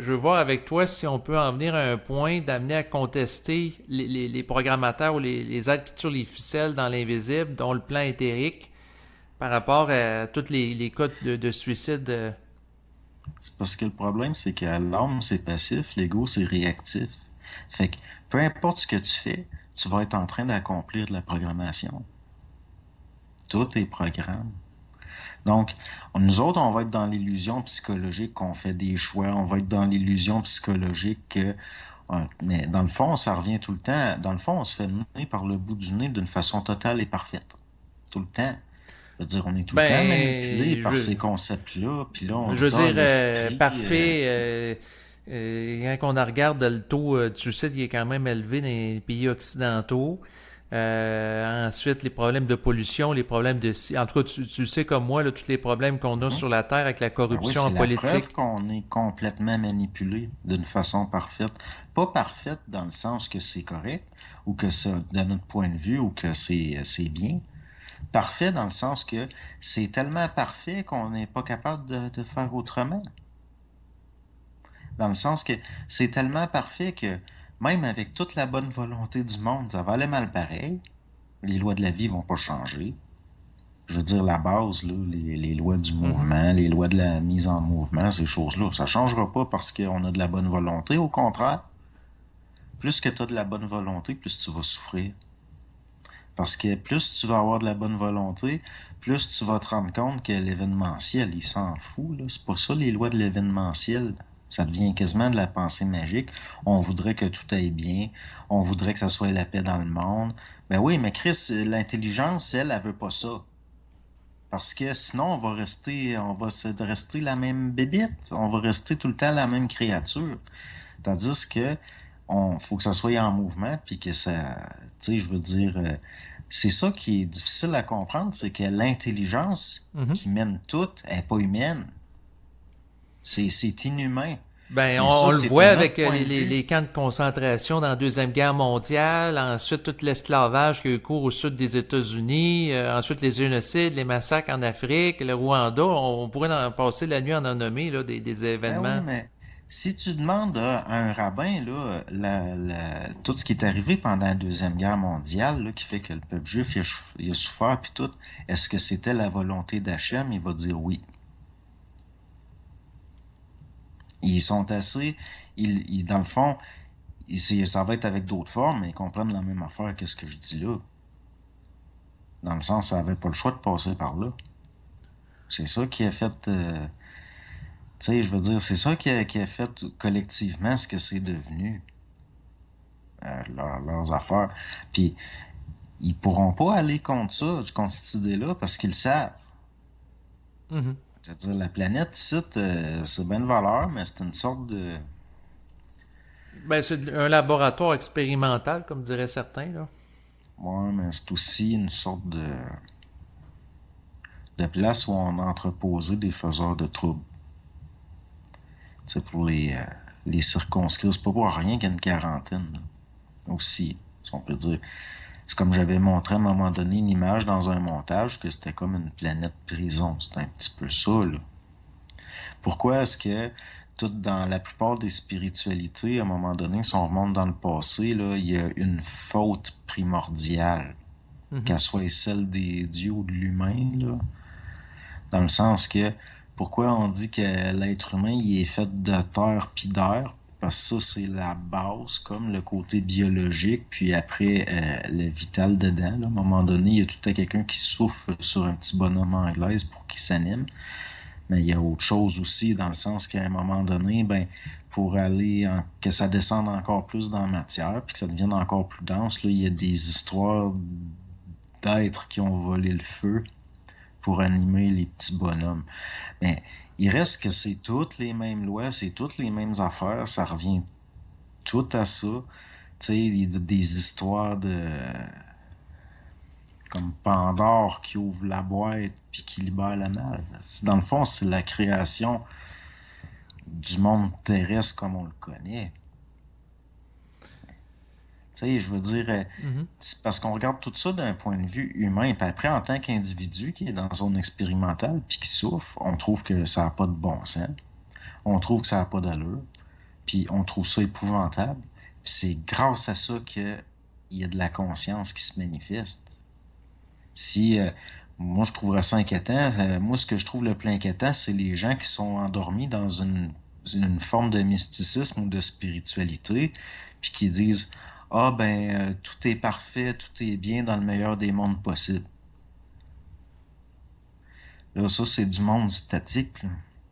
je veux voir avec toi si on peut en venir à un point d'amener à contester les programmateurs ou les aides qui tirent les ficelles dans l'invisible, dont le plan éthérique, par rapport à tous les cas de suicide. C'est parce que le problème, c'est que l'âme, c'est passif, l'ego, c'est réactif. Fait que peu importe ce que tu fais, tu vas être en train d'accomplir de la programmation. Tout est programme. Donc, nous autres, on va être dans l'illusion psychologique qu'on fait des choix, on va être dans l'illusion psychologique que... Mais dans le fond, ça revient tout le temps. Dans le fond, on se fait mener par le bout du nez d'une façon totale et parfaite. Tout le temps. Je veux dire, on est tout le temps manipulé Ben, par ces concepts-là, puis là, on je se veux dit, ah, dire, l'esprit... parfait. Quand on regarde le taux de suicide qui est quand même élevé dans les pays occidentaux, ensuite les problèmes de pollution, les problèmes de... En tout cas, tu sais comme moi, là, tous les problèmes qu'on a Mhm. sur la Terre avec la Ben oui, corruption en c'est la preuve politique. qu'on est complètement manipulé d'une façon parfaite. Pas parfaite dans le sens que c'est correct, ou que c'est de notre point de vue, ou que c'est bien. Parfait dans le sens que c'est tellement parfait qu'on n'est pas capable de faire autrement. Dans le sens que c'est tellement parfait que même avec toute la bonne volonté du monde, ça va aller mal pareil. Les lois de la vie vont pas changer. Je veux dire, la base, là, les lois du Mhm. mouvement, les lois de la mise en mouvement, ces choses-là, ça changera pas parce qu'on a de la bonne volonté. Au contraire, plus que tu as de la bonne volonté, plus tu vas souffrir. Parce que plus tu vas avoir de la bonne volonté, plus tu vas te rendre compte que l'événementiel, il s'en fout, là. C'est pas ça les lois de l'événementiel. Ça devient quasiment de la pensée magique. On voudrait que tout aille bien. On voudrait que ça soit la paix dans le monde. Ben oui, mais Chris, l'intelligence, elle veut pas ça. Parce que sinon, on va rester la même bébite. On va rester tout le temps la même créature. Tandis que faut que ça soit en mouvement, puis que ça, tu sais, je veux dire, c'est ça qui est difficile à comprendre, c'est que l'intelligence Mhm. qui mène tout est pas humaine. C'est inhumain. Ben, Mais ça, on le c'est voit un autre avec point de vue. les camps de concentration dans la Deuxième Guerre mondiale, ensuite tout l'esclavage qui a eu cours au sud des États-Unis, ensuite les génocides, les massacres en Afrique, le Rwanda, on pourrait en passer la nuit en nommer là, des Ben oui, événements. mais si tu demandes à un rabbin là, tout ce qui est arrivé pendant la Deuxième Guerre mondiale, là, qui fait que le peuple juif il a souffert puis tout, est-ce que c'était la volonté d'Hachem? Il va dire oui. Ils sont assez, dans le fond, ça va être avec d'autres formes, mais ils comprennent la même affaire que ce que je dis là. Dans le sens, ça n'avait pas le choix de passer par là. C'est ça qui a fait, tu sais, je veux dire, c'est ça qui a fait collectivement ce que c'est devenu, leurs affaires. Puis, ils pourront pas aller contre ça, contre cette idée-là, parce qu'ils le savent. Mhm. Je veux dire, la planète, ici, c'est bien de valeur, mais c'est une sorte de... Ben, c'est un laboratoire expérimental, comme diraient certains, là. Ouais, mais c'est aussi une sorte de place où on a entreposé des faiseurs de troubles. Tu sais, pour les circonscrire. C'est pas pour rien qu'il y a une quarantaine, là. Aussi, si on peut dire. C'est comme j'avais montré à un moment donné une image dans un montage que c'était comme une planète prison. C'est un petit peu ça, là. Pourquoi est-ce que dans la plupart des spiritualités, à un moment donné, si on remonte dans le passé, là, il y a une faute primordiale, Mhm. qu'elle soit celle des dieux ou de l'humain, là, dans le sens que pourquoi on dit que l'être humain il est fait de terre puis d'air? Parce que ça, c'est la base, comme le côté biologique, puis après, le vital dedans. Là. À un moment donné, il y a tout à quelqu'un qui souffle sur un petit bonhomme anglaise pour qu'il s'anime. Mais il y a autre chose aussi, dans le sens qu'à un moment donné, ben, pour que ça descende encore plus dans la matière, puis que ça devienne encore plus dense, là, il y a des histoires d'êtres qui ont volé le feu pour animer les petits bonhommes. Mais il reste que c'est toutes les mêmes lois, c'est toutes les mêmes affaires, ça revient tout à ça. Tu sais, des histoires de comme Pandore qui ouvre la boîte puis qui libère le mal. Dans le fond, c'est la création du monde terrestre comme on le connaît. Tu sais, je veux dire, Mhm. c'est parce qu'on regarde tout ça d'un point de vue humain, puis après, en tant qu'individu qui est dans zone expérimentale puis qui souffre, on trouve que ça n'a pas de bon sens. On trouve que ça n'a pas d'allure. puis on trouve ça épouvantable. Puis c'est grâce à ça qu'il y a de la conscience qui se manifeste. Si moi je trouverais ça inquiétant, moi ce que je trouve le plus inquiétant, c'est les gens qui sont endormis dans une forme de mysticisme ou de spiritualité, puis qui disent ah ben tout est parfait, tout est bien dans le meilleur des mondes possibles. Là, ça, c'est du monde statique, là.